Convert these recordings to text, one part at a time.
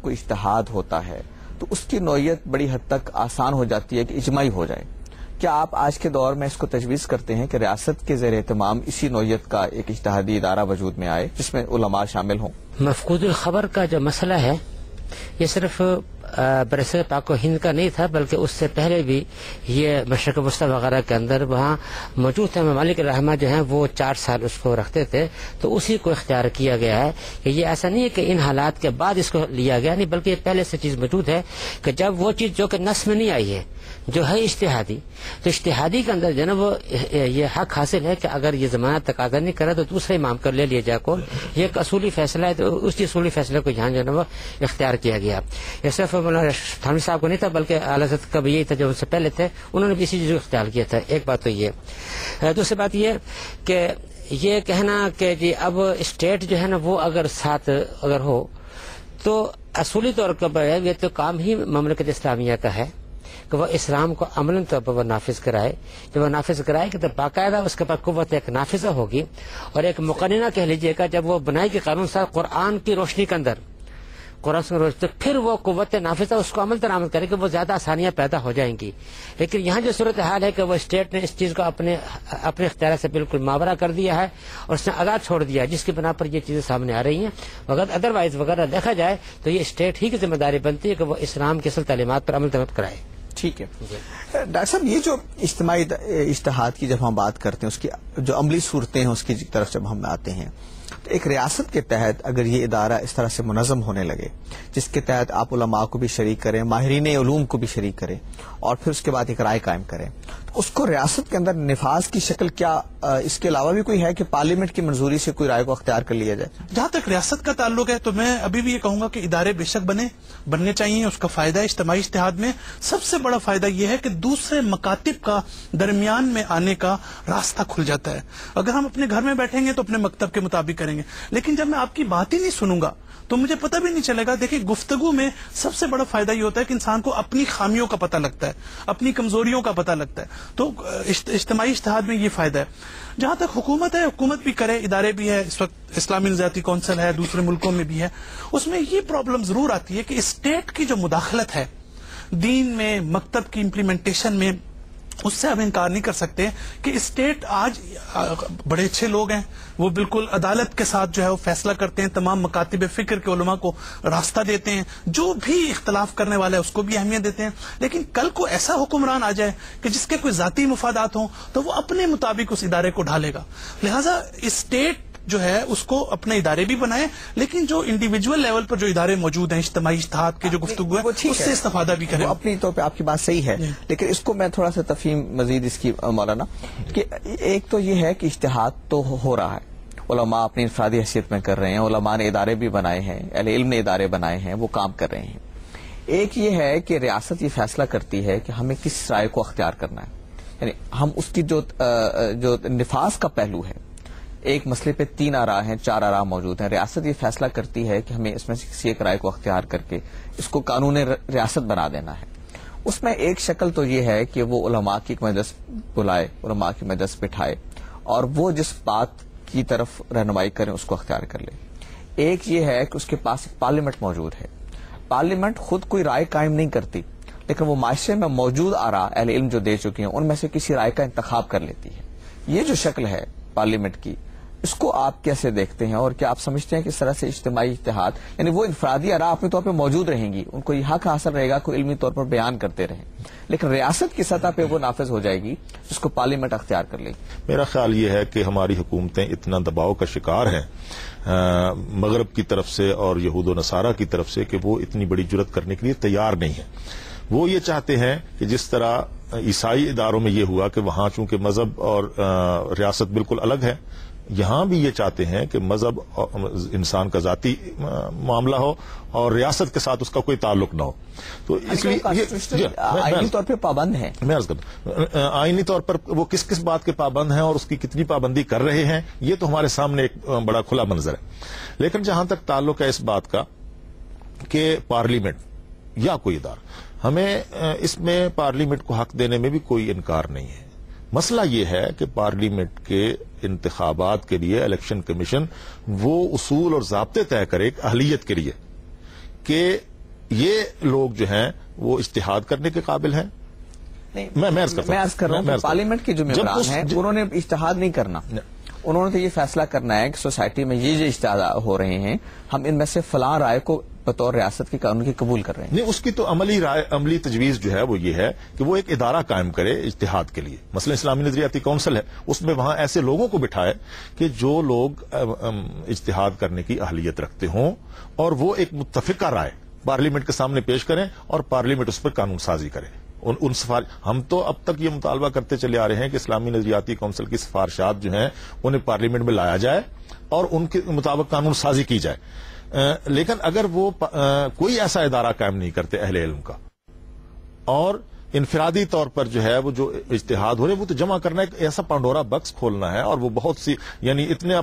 کوئی اجتہاد ہوتا ہے تو اس کی نوعیت بڑی حد تک آسان ہو جاتی ہے کہ اجماعی ہو جائے. کیا آپ آج کے دور میں اس کو تجویز کرتے ہیں کہ ریاست کے زیر اہتمام اسی نوعیت کا ایک اجتہادی ادارہ وجود میں آئے جس میں علماء شامل ہوں؟ مفقود الخبر کا جو مسئلہ ہے یہ صرف برصغیر پاک و ہند کا نہیں تھا، بلکہ اس سے پہلے بھی یہ مشرق وسطیٰ وغیرہ کے اندر وہاں موجود تھے. ممالک رحمہ جو ہیں وہ 4 سال اس کو رکھتے تھے، تو اسی کو اختیار کیا گیا ہے کہ یہ ایسا نہیں ہے کہ ان حالات کے بعد اس کو لیا گیا، نہیں بلکہ یہ پہلے سے چیز موجود ہے کہ جب وہ چیز جو کہ نص میں نہیں آئی ہے جو ہے اجتہادی، تو اجتہادی کے اندر جو ہے وہ یہ حق حاصل ہے کہ اگر یہ زمانہ تقاضا نہیں کرا تو دوسرے امام کر لے لیا جائے. کون یہ ایک اصولی فیصلہ ہے، تو اس اصولی فیصلے کو یہاں جو ہے وہ اختیار کیا گیا. یہ صرف مولانا تھانوی صاحب کو نہیں تھا بلکہ اعلیٰ حضرت کا بھی یہی تھا جو ان سے پہلے تھے، انہوں نے بھی اسی چیز کو اختیار کیا تھا. ایک بات تو یہ. دوسری بات یہ کہ یہ کہنا کہ جی اب اسٹیٹ جو ہے نا وہ اگر ساتھ اگر ہو تو اصولی طور پر یہ تو کام ہی مملکت اسلامیہ کا ہے کہ وہ اسلام کو عملاً طور پر وہ نافذ کرائے. جب وہ نافذ کرائے کہ تو باقاعدہ اس کے پاس قوت ایک نافذہ ہوگی اور ایک مقننہ کہہ لیجیے گا. جب وہ بنائے گی قانون ساز قرآن کی روشنی کے اندر، قرآن سے روشنی، تو پھر وہ قوت نافذہ اس کو عمل درآمد کرے کہ وہ زیادہ آسانیاں پیدا ہو جائیں گی. لیکن یہاں جو صورتحال ہے کہ وہ اسٹیٹ نے اس چیز کو اپنے اختیار سے بالکل ماورا کر دیا ہے اور اس نے آزاد چھوڑ دیا ہے، جس کی بنا پر یہ چیزیں سامنے آ رہی ہیں. مگر ادروائز وغیرہ دیکھا جائے تو یہ اسٹیٹ ہی کی ذمہ داری بنتی ہے کہ وہ اسلام کی اصل تعلیمات پر عمل درآمد کرائے. ٹھیک ہے ڈاکٹر صاحب، یہ جو اجتماعی اجتہاد کی جب ہم بات کرتے ہیں اس کی جو عملی صورتیں ہیں اس کی طرف جب ہم آتے ہیں تو ایک ریاست کے تحت اگر یہ ادارہ اس طرح سے منظم ہونے لگے جس کے تحت آپ علماء کو بھی شریک کریں، ماہرین علوم کو بھی شریک کریں اور پھر اس کے بعد ایک رائے قائم کریں، تو اس کو ریاست کے اندر نفاذ کی شکل کیا اس کے علاوہ بھی کوئی ہے کہ پارلیمنٹ کی منظوری سے کوئی رائے کو اختیار کر لیا جائے؟ جہاں تک ریاست کا تعلق ہے تو میں ابھی بھی یہ کہوں گا کہ ادارے بے شک بننے چاہیے. اس کا فائدہ اجتماعی اتحاد میں سب سے بڑا فائدہ یہ ہے کہ دوسرے مکاتب کا درمیان میں آنے کا راستہ کھل جاتا ہے. اگر ہم اپنے گھر میں بیٹھیں گے تو اپنے مکتب کے مطابق کریں گے، لیکن جب میں آپ کی بات ہی نہیں سنوں گا تو مجھے پتہ بھی نہیں چلے گا. دیکھیں گفتگو میں سب سے بڑا فائدہ یہ ہوتا ہے کہ انسان کو اپنی خامیوں کا پتہ لگتا ہے، اپنی کمزوریوں کا پتہ لگتا ہے. تو اجتماعی اتحاد میں یہ فائدہ ہے. جہاں تک حکومت ہے، حکومت بھی کرے، ادارے بھی ہے، اس وقت اسلامی نظریاتی کونسل ہے، دوسرے ملکوں میں بھی ہے. اس میں یہ پرابلم ضرور آتی ہے کہ اسٹیٹ کی جو مداخلت ہے دین میں، مکتب کی امپلیمنٹیشن میں، اس سے ہم انکار نہیں کر سکتے کہ اسٹیٹ آج بڑے اچھے لوگ ہیں، وہ بالکل عدالت کے ساتھ جو ہے وہ فیصلہ کرتے ہیں، تمام مکاتب فکر کے علماء کو راستہ دیتے ہیں، جو بھی اختلاف کرنے والا ہے اس کو بھی اہمیت دیتے ہیں. لیکن کل کو ایسا حکمران آ جائے کہ جس کے کوئی ذاتی مفادات ہوں تو وہ اپنے مطابق اس ادارے کو ڈھالے گا. لہذا اسٹیٹ جو ہے اس کو اپنے ادارے بھی بنائے، لیکن جو انڈیویجول لیول پر جو ادارے موجود ہیں اجتماعی اتحاد کے جو گفتگو ہے اس سے استفادہ بھی کریں. اپنی طور پہ آپ کی بات صحیح ہے، لیکن اس کو میں تھوڑا سا تفہیم مزید اس کی مولانا، کہ ایک تو یہ ہے کہ اجتہاد تو ہو رہا ہے، علماء اپنی انفرادی حیثیت میں کر رہے ہیں، علماء نے ادارے بھی بنائے ہیں، اہل علم نے ادارے بنائے ہیں، وہ کام کر رہے ہیں. ایک یہ ہے کہ ریاست یہ فیصلہ کرتی ہے کہ ہمیں کس رائے کو اختیار کرنا ہے، یعنی ہم اس کی جو نفاذ کا پہلو ہے، ایک مسئلے پہ 3 آراء ہیں، 4 آراء موجود ہیں، ریاست یہ فیصلہ کرتی ہے کہ ہمیں اس میں سے کسی ایک رائے کو اختیار کر کے اس کو قانون ریاست بنا دینا ہے. اس میں ایک شکل تو یہ ہے کہ وہ علماء کی ایک مجلس بلائے، علماء کی مجلس بٹھائے اور وہ جس بات کی طرف رہنمائی کریں اس کو اختیار کر لے. ایک یہ ہے کہ اس کے پاس ایک پارلیمنٹ موجود ہے. پارلیمنٹ خود کوئی رائے قائم نہیں کرتی، لیکن وہ معاشرے میں موجود آراء اہل علم جو دے چکی ہیں ان میں سے کسی رائے کا انتخاب کر لیتی ہے. یہ جو شکل ہے پارلیمنٹ کی، اس کو آپ کیسے دیکھتے ہیں اور کیا آپ سمجھتے ہیں کہ اس طرح سے اجتماعی اتحاد، یعنی وہ انفرادی آراء اپنے طور پہ موجود رہیں گی، ان کو یہ حق حاصل رہے گا کہ علمی طور پر بیان کرتے رہیں، لیکن ریاست کی سطح پہ وہ نافذ ہو جائے گی جس کو پارلیمنٹ اختیار کر لے گی؟ میرا خیال یہ ہے کہ ہماری حکومتیں اتنا دباؤ کا شکار ہیں مغرب کی طرف سے اور یہود و نصارہ کی طرف سے کہ وہ اتنی بڑی جرت کرنے کے لیے تیار نہیں ہیں. وہ یہ چاہتے ہیں کہ جس طرح عیسائی اداروں میں یہ ہوا کہ وہاں چونکہ مذہب اور ریاست بالکل الگ ہے، یہاں بھی یہ چاہتے ہیں کہ مذہب انسان کا ذاتی معاملہ ہو اور ریاست کے ساتھ اس کا کوئی تعلق نہ ہو. تو اس لیے آئینی طور پہ پابند ہیں. میں عرض کرتا ہوں آئینی طور پر وہ کس کس بات کے پابند ہیں اور اس کی کتنی پابندی کر رہے ہیں یہ تو ہمارے سامنے ایک بڑا کھلا منظر ہے. لیکن جہاں تک تعلق ہے اس بات کا کہ پارلیمنٹ یا کوئی ادارہ، ہمیں اس میں پارلیمنٹ کو حق دینے میں بھی کوئی انکار نہیں ہے. مسئلہ یہ ہے کہ پارلیمنٹ کے انتخابات کے لیے الیکشن کمیشن وہ اصول اور ضابطے طے کرے اہلیت کے لیے کہ یہ لوگ جو ہیں وہ اجتہاد کرنے کے قابل ہیں. میں عرض کر رہا ہوں پارلیمنٹ کے جو ممبران ہیں انہوں نے اجتہاد نہیں کرنا. انہوں نے تو یہ فیصلہ کرنا ہے کہ سوسائٹی میں یہ اجتہاد ہو رہے ہیں، ہم ان میں سے فلاں رائے کو بطور ریاست کے قانون کے قبول کر رہے ہیں. نہیں، اس کی تو عملی تجویز جو ہے وہ یہ ہے کہ وہ ایک ادارہ قائم کرے اجتہاد کے لیے. مثلا اسلامی نظریاتی کونسل ہے، اس میں وہاں ایسے لوگوں کو بٹھائے کہ جو لوگ اجتہاد کرنے کی اہلیت رکھتے ہوں، اور وہ ایک متفقہ رائے پارلیمنٹ کے سامنے پیش کریں اور پارلیمنٹ اس پر قانون سازی کرے. ہم تو اب تک یہ مطالبہ کرتے چلے آ رہے ہیں کہ اسلامی نظریاتی کونسل کی سفارشات جو ہیں انہیں پارلیمنٹ میں لایا جائے اور ان کے مطابق قانون سازی کی جائے. لیکن اگر وہ کوئی ایسا ادارہ قائم نہیں کرتے اہل علم کا، اور انفرادی طور پر جو ہے وہ جو اجتہاد ہو رہے وہ تو جمع کرنا ایک ایسا پانڈورا بکس کھولنا ہے، اور وہ بہت سی یعنی اتنے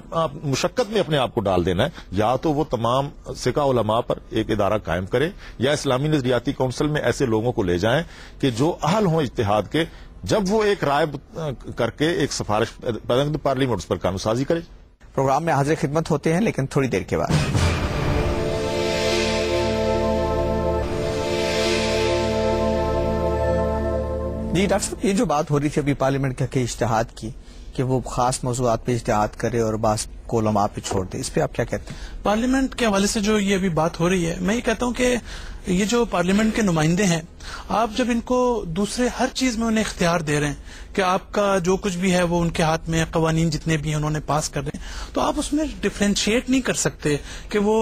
مشقت میں اپنے آپ کو ڈال دینا ہے. یا تو وہ تمام ثقہ علماء پر ایک ادارہ قائم کرے، یا اسلامی نظریاتی کونسل میں ایسے لوگوں کو لے جائیں کہ جو اہل ہوں اجتہاد کے، جب وہ ایک رائے کر کے ایک سفارش پارلیمنٹ اس پر قانون سازی کرے. پروگرام میں حاضر خدمت ہوتے ہیں لیکن تھوڑی دیر کے بعد. جی ڈاکٹر صاحب، یہ جو بات ہو رہی تھی ابھی پارلیمنٹ کے اجتہاد کی کہ وہ خاص موضوعات پہ اجتہاد کرے اور بعض کو علماء پہ چھوڑ دے، اس پہ آپ کیا کہتے ہیں؟ پارلیمنٹ کے حوالے سے جو یہ ابھی بات ہو رہی ہے، میں یہ کہتا ہوں کہ یہ جو پارلیمنٹ کے نمائندے ہیں، آپ جب ان کو دوسرے ہر چیز میں انہیں اختیار دے رہے ہیں کہ آپ کا جو کچھ بھی ہے وہ ان کے ہاتھ میں، قوانین جتنے بھی ہیں انہوں نے پاس کر رہے ہیں، تو آپ اس میں ڈفرینشیٹ نہیں کر سکتے کہ وہ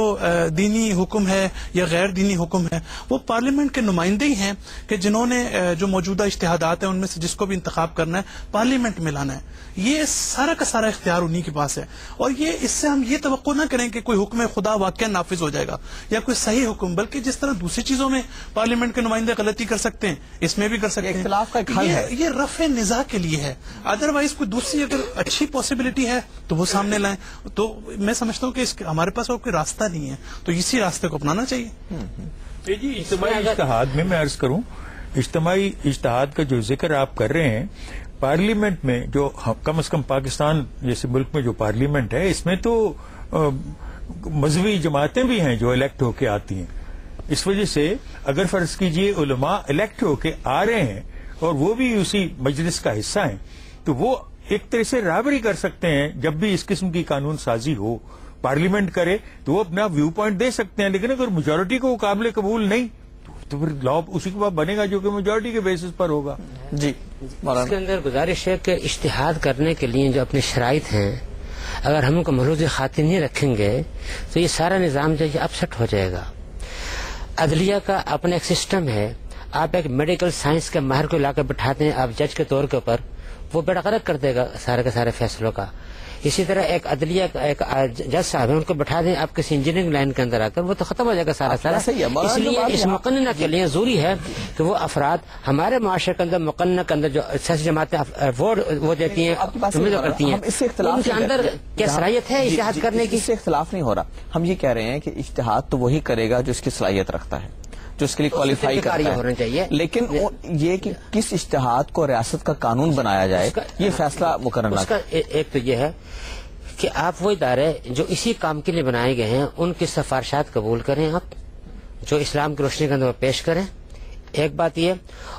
دینی حکم ہے یا غیر دینی حکم ہے. وہ پارلیمنٹ کے نمائندے ہی ہیں کہ جنہوں نے جو موجودہ اجتہادات ہیں ان میں سے جس کو بھی انتخاب کرنا ہے پارلیمنٹ میں لانا ہے. یہ سارا کا سارا اختیار انہی کے پاس ہے. اور اس سے ہم یہ توقع نہ کریں کہ کوئی حکم خدا واقعہ نافذ ہو جائے گا یا کوئی صحیح حکم، بلکہ جس طرح دوسری چیزوں میں پارلیمنٹ کے نمائندے غلطی کر سکتے ہیں اس میں بھی کر سکتے ہیں. اختلاف کا ایک حل ہے، یہ رفع نزاع کے لیے ہے. ادروائز کوئی دوسری اگر اچھی پاسبلٹی ہے تو وہ سامنے لائیں. تو میں سمجھتا ہوں کہ ہمارے پاس اور کوئی راستہ نہیں ہے، تو اسی راستے کو اپنانا چاہیے. جی، اجتماعی اجتہاد میں عرض کروں، اجتماعی اجتہاد کا جو ذکر آپ کر رہے ہیں، پارلیمنٹ میں جو کم از کم پاکستان جیسے ملک میں جو پارلیمنٹ ہے، اس میں تو مذہبی جماعتیں بھی ہیں جو الیکٹ ہو کے آتی ہیں. اس وجہ سے اگر فرض کیجئے علماء الیکٹ ہو کے آ رہے ہیں اور وہ بھی اسی مجلس کا حصہ ہیں، تو وہ ایک طرح سے رابری کر سکتے ہیں. جب بھی اس قسم کی قانون سازی ہو، پارلیمنٹ کرے تو وہ اپنا ویو پوائنٹ دے سکتے ہیں. لیکن اگر میجورٹی کو قابل قبول نہیں تو پھر لا اسی کے بعد بنے گا جو کہ میجورٹی کے بیسس پر ہوگا. جی، اس کے اندر گزارش ہے کہ اجتہاد کرنے کے لیے جو اپنے شرائط ہیں، اگر ہم ان کو ملحوظ خاطر نہیں رکھیں گے تو یہ سارا نظام جو ہے اپسٹ ہو جائے گا. عدلیہ کا اپنا ایک سسٹم ہے. آپ ایک میڈیکل سائنس کے ماہر کو لا کر بٹھاتے ہیں آپ جج کے طور کے اوپر، وہ بیڑا غرق کر دے گا سارے کے سارے فیصلوں کا. اسی طرح ایک عدلیہ ایک جج صاحب ہے، ان کو بٹھا دیں آپ کسی انجینئرنگ لائن کے اندر آ کر، وہ تو ختم ہو جائے گا سارا. اس لیے اس مقننہ کے لیے ضروری ہے کہ وہ افراد ہمارے معاشرے کے اندر مقننہ کے اندر جو سیاسی جماعتیں وہ دیتی ہیں کرتی ہیں، ان کے اندر کیا صلاحیت ہے اجتہاد کرنے کی؟ اس سے اختلاف نہیں ہو رہا. ہم یہ کہہ رہے ہیں کہ اجتہاد تو وہی کرے گا جو اس کی صلاحیت رکھتا ہے، جو اس کے لیے کوالیفائی کرتا ہونا چاہیے. لیکن یہ کہ کس اجتہاد کو ریاست کا قانون بنایا جائے یہ فیصلہ مقرر نہ. ایک تو یہ ہے کہ آپ وہ ادارے جو اسی کام کے لیے بنائے گئے ہیں ان کی سفارشات قبول کریں، آپ جو اسلام کی روشنی کے اندر پیش کریں. ایک بات یہ،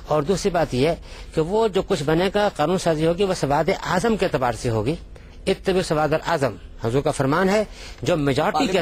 اور دوسری بات یہ کہ وہ جو کچھ بنے گا قانون سازی ہوگی وہ سواد اعظم کے اعتبار سے ہوگی. اتبعوا سواد الاعظم، حضور کا فرمان ہے جو میجارٹی کے